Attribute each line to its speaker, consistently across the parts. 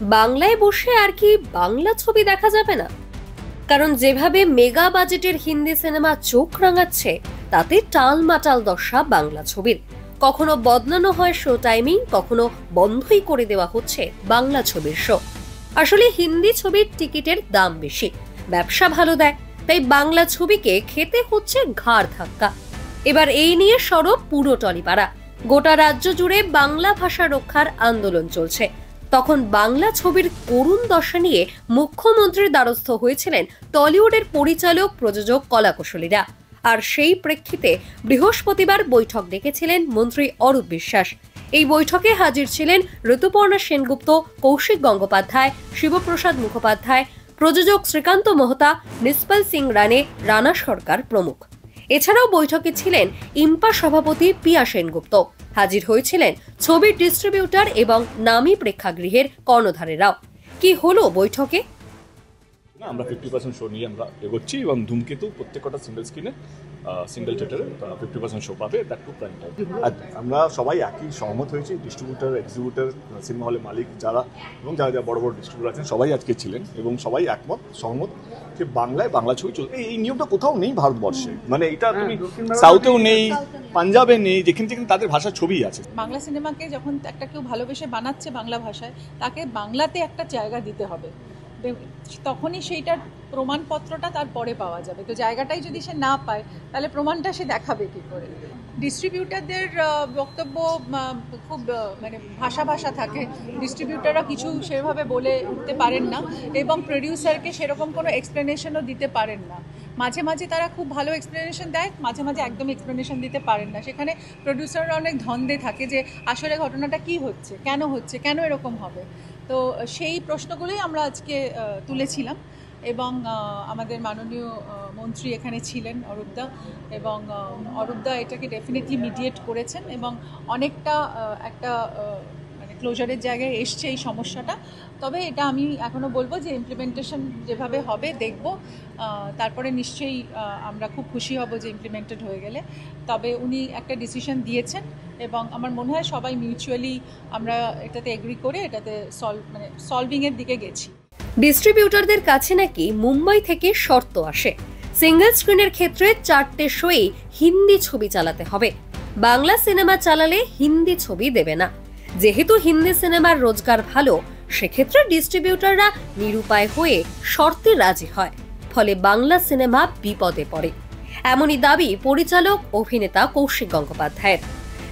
Speaker 1: বাংলায় বসে আর কি বাংলা ছবি দেখা যাবে না? কারণ যেভাবে মেগা বাজেটের হিন্দি সিনেমা চোখ রাঙাচ্ছে, তাতে টালমাটাল দশা বাংলা ছবির। কখনো বদলানো হয় শো টাইমিং, কখনো বন্ধই করে দেওয়া হচ্ছে বাংলা ছবির শো। আসলে হিন্দি ছবির টিকিটের দাম বেশি, ব্যবসা ভালো দেয়, তাই বাংলা ছবিকে খেতে হচ্ছে ঘাড় ধাক্কা। এবার এই নিয়ে সরব পুরো টলিপাড়া। গোটা রাজ্য জুড়ে বাংলা ভাষা রক্ষার আন্দোলন চলছে। তখন বাংলা ছবির করুণ দশা নিয়ে মুখ্যমন্ত্রীর দ্বারস্থ হয়েছিলেন টলিউডের পরিচালক, প্রযোজক, কলাকুশলীরা। আর সেই প্রেক্ষিতে বৃহস্পতিবার বৈঠক ডেকেছিলেন মন্ত্রী অরূপ বিশ্বাস। এই বৈঠকে হাজির ছিলেন ঋতুপর্ণা সেনগুপ্ত, কৌশিক গঙ্গোপাধ্যায়, শিবপ্রসাদ মুখোপাধ্যায়, প্রযোজক শ্রীকান্ত মোহতা, নিষ্পল সিং রানে, রানা সরকার প্রমুখ। এছাড়াও বৈঠকে ছিলেন ইম্পা সভাপতি পিয়া সেনগুপ্ত। হাজির হয়েছিলেন ছবির ডিস্ট্রিবিউটর এবং নামী প্রেক্ষাগৃহের কর্ণধারেরাও। কি হলো বৈঠকে?
Speaker 2: আমরা 50% শো নিয়ে আমরা এগোচ্ছি এবং ধূমকেতু প্রত্যেকটা সিঙ্গেল স্ক্রিনে, সিঙ্গেল থিয়েটারে 50% শো পাবে, দ্যাট টু প্রাইম টাইম। আমরা সবাই একই সহমত হয়েছি, ডিস্ট্রিবিউটর, এক্সিবিউটর, সিনেমা হলের মালিক যারা এবং যারা বড় বড় ডিস্ট্রিবিউটর আছেন সবাই আজকে ছিলেন এবং সবাই সহমত যে বাংলায় বাংলা ছবি চলবে। এই নিয়মটা কোথাও নেই ভারতবর্ষে, মানে এটা তুমি সাউথেও নেই, পাঞ্জাবে নেই, যেখানে যেখানে তাদের ভাষার ছবি আছে।
Speaker 3: বাংলা সিনেমাকে যখন একটা কেউ ভালোবেসে বানাচ্ছে বাংলা ভাষায়, তাকে বাংলাতে একটা জায়গা দিতে হবে, তখনই সেইটার প্রমাণপত্রটা তারপরে পাওয়া যাবে। তো জায়গাটাই যদি সে না পায়, তাহলে প্রমাণটা সে দেখাবে কি করে? ডিস্ট্রিবিউটারদের বক্তব্য খুব মানে ভাষা থাকে। ডিস্ট্রিবিউটাররা কিছু সেভাবে বলে উঠতে পারেন না এবং প্রডিউসারকে সেরকম কোনো এক্সপ্লেনেশনও দিতে পারেন না। মাঝে মাঝে তারা খুব ভালো এক্সপ্লেনেশন দেয়, মাঝে মাঝে একদম এক্সপ্লেনেশন দিতে পারেন না। সেখানে প্রডিউসাররা অনেক ধন্দে থাকে যে আসলে ঘটনাটা কি হচ্ছে, কেন এরকম হবে। তো সেই প্রশ্নগুলোই আমরা আজকে তুলেছিলাম এবং আমাদের মাননীয় মন্ত্রী এখানে ছিলেন অরূপদা, এবং অরূপদা এটাকে ডেফিনেটলি মিডিয়েট করেছেন এবং অনেকটা একটা মানে ক্লোজারের জায়গায় এসছে এই সমস্যাটা। তবে এটা আমি এখনও বলবো যে ইমপ্লিমেন্টেশন যেভাবে হবে দেখব, তারপরে নিশ্চয়ই আমরা খুব খুশি হব যে ইমপ্লিমেন্টেড হয়ে গেলে। তবে উনি একটা ডিসিশন দিয়েছেন এবং আমার মনে হয় সবাই মিউচুয়ালি আমরা এটাতে এগ্রি করে এটাতে সলভিংয়ের দিকে গেছি।
Speaker 1: ডিস্ট্রিবিউটরদের কাছে নাকি মুম্বাই থেকে শর্ত আসে, সিঙ্গেল স্ক্রিনের ক্ষেত্রে 4টে শোয়ে হিন্দি ছবি চালাতে হবে, বাংলা সিনেমা চালালে হিন্দি ছবি দেবে না। যেহেতু হিন্দি সিনেমার রোজগার ভালো, সেক্ষেত্রে ডিস্ট্রিবিউটররা নিরুপায় হয়ে শর্তে রাজি হয়, ফলে বাংলা সিনেমা বিপদে পড়ে। এমনই দাবি পরিচালক, অভিনেতা কৌশিক গঙ্গোপাধ্যায়ের।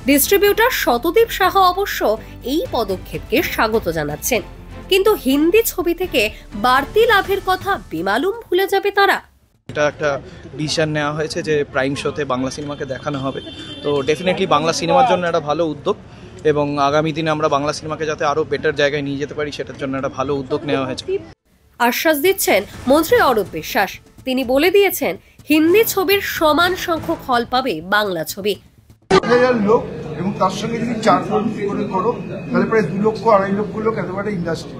Speaker 1: ডিস্ট্রিবিউটর শতদীপ সাহা অবশ্য এই পদক্ষেপকে স্বাগত জানাচ্ছেন, কিন্তু হিন্দি ছবি থেকে বাড়তি লাভের কথা বেমালুম ভুলে যাবে তারা।
Speaker 4: এটা একটা ডিসিশন নেওয়া হয়েছে যে প্রাইম শোতে বাংলা সিনেমাকে দেখানো হবে, তো ডেফিনেটলি বাংলা সিনেমার জন্য একটা ভালো উদ্যোগ এবং আগামী দিনে আমরা বাংলা সিনেমাকে যাতে আরো বেটার জায়গায় নিয়ে যেতে পারি সেটার জন্য একটা ভালো উদ্যোগ নেওয়া হয়েছে।
Speaker 1: আশ্বাস দিচ্ছেন মন্ত্রী অরূপ বিশ্বাস। তিনি বলে দিয়েছেন হিন্দি ছবির সমান সংখ্যক হল পাবে বাংলা ছবি।
Speaker 5: লোক এবং তার সঙ্গে যদি 4 করে করো তাহলে প্রায় 2 লক্ষ 2.5 লক্ষ লোক এত বড় ইন্ডাস্ট্রি।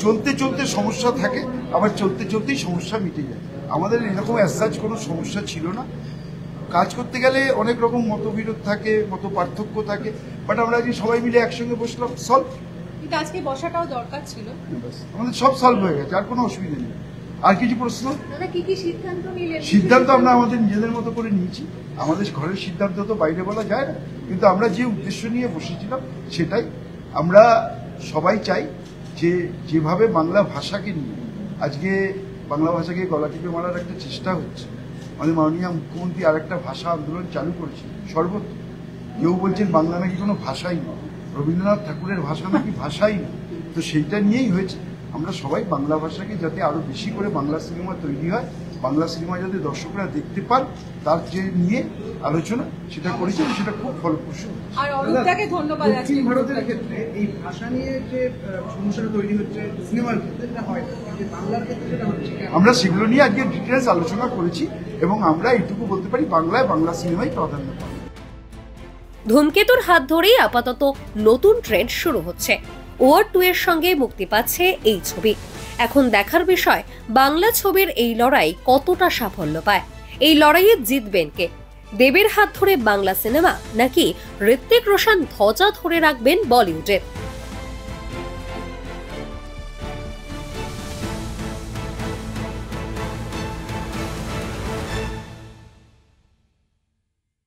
Speaker 5: চলতে সমস্যা থাকে, আবার চলতেই সমস্যা মিটে যায়। আমাদের এরকম অ্যাসাজ কোনো সমস্যা ছিল না। কাজ করতে গেলে অনেক রকম মতবিরোধ থাকে, মত পার্থক্য থাকে, বাট আমরা আজকে সবাই মিলে একসঙ্গে বসলাম, সলভ।
Speaker 3: কিন্তু আজকে বসাটাও দরকার ছিল,
Speaker 5: আমাদের সব সলভ হয়ে গেছে, আর কোনো অসুবিধা নেই। আর কিছু প্রশ্ন?
Speaker 3: কি সিদ্ধান্ত নিলেন?
Speaker 5: সিদ্ধান্ত আমরা আমাদের নিজেদের মতো করে নিয়েছি। আমাদের ঘরের সিদ্ধান্ত তো বাইরে বলা যায় না, কিন্তু আমরা যে উদ্দেশ্য নিয়ে বসেছিলাম সেটাই। আমরা সবাই চাই যে যেভাবে বাংলা ভাষাকে নিয়ে আজকে বাংলা ভাষাকে গলা টিপে মারার একটা চেষ্টা হচ্ছে, আমাদের মাননীয় মুখ্যমন্ত্রী আর একটা ভাষা আন্দোলন চালু করেছে সর্বত্র। কেউ বলছেন বাংলা নাকি কোনো ভাষাই নয়, রবীন্দ্রনাথ ঠাকুরের ভাষা নাকি ভাষাই নয়। তো সেইটা নিয়েই হয়েছে। আমরা সবাই বাংলা ভাষাকে যাতে আরো বেশি করে বাংলা সিনেমা তৈরি হয়, বাংলা সিনেমা যাতে দর্শকরা দেখতে পান, তার যে নিয়ে আলোচনা সেটা করেছি, সেটা খুব ফলপ্রসূ।
Speaker 3: আর অরূপদাকে ধন্যবাদ।
Speaker 6: দক্ষিণ ভারতের ক্ষেত্রে এই ভাষা নিয়ে যে সমস্যাটা তৈরি হচ্ছে সিনেমার ক্ষেত্রে এটা হয়, বাংলার ক্ষেত্রে সেটা হচ্ছে। আমরা
Speaker 5: সেগুলো নিয়ে আজকে ডিটেলস আলোচনা করেছি এবং আমরা এইটুকু বলতে পারি বাংলায় বাংলা সিনেমাই প্রাধান্য পাবে।
Speaker 1: ধূমকেতুর হাত ধরেই আপাতত নতুন ট্রেন্ড শুরু হচ্ছে। ওয়ার 2 এর সঙ্গে মুক্তি পাচ্ছে এই ছবি। এখন দেখার বিষয় বাংলা ছবির এই লড়াই কতটা সাফল্য পায়। এই লড়াইয়ে জিতবেন কে? দেবের হাত ধরে বাংলা সিনেমা, নাকি ঋত্বিক রোশন ধ্বজা ধরে রাখবেন বলিউডের?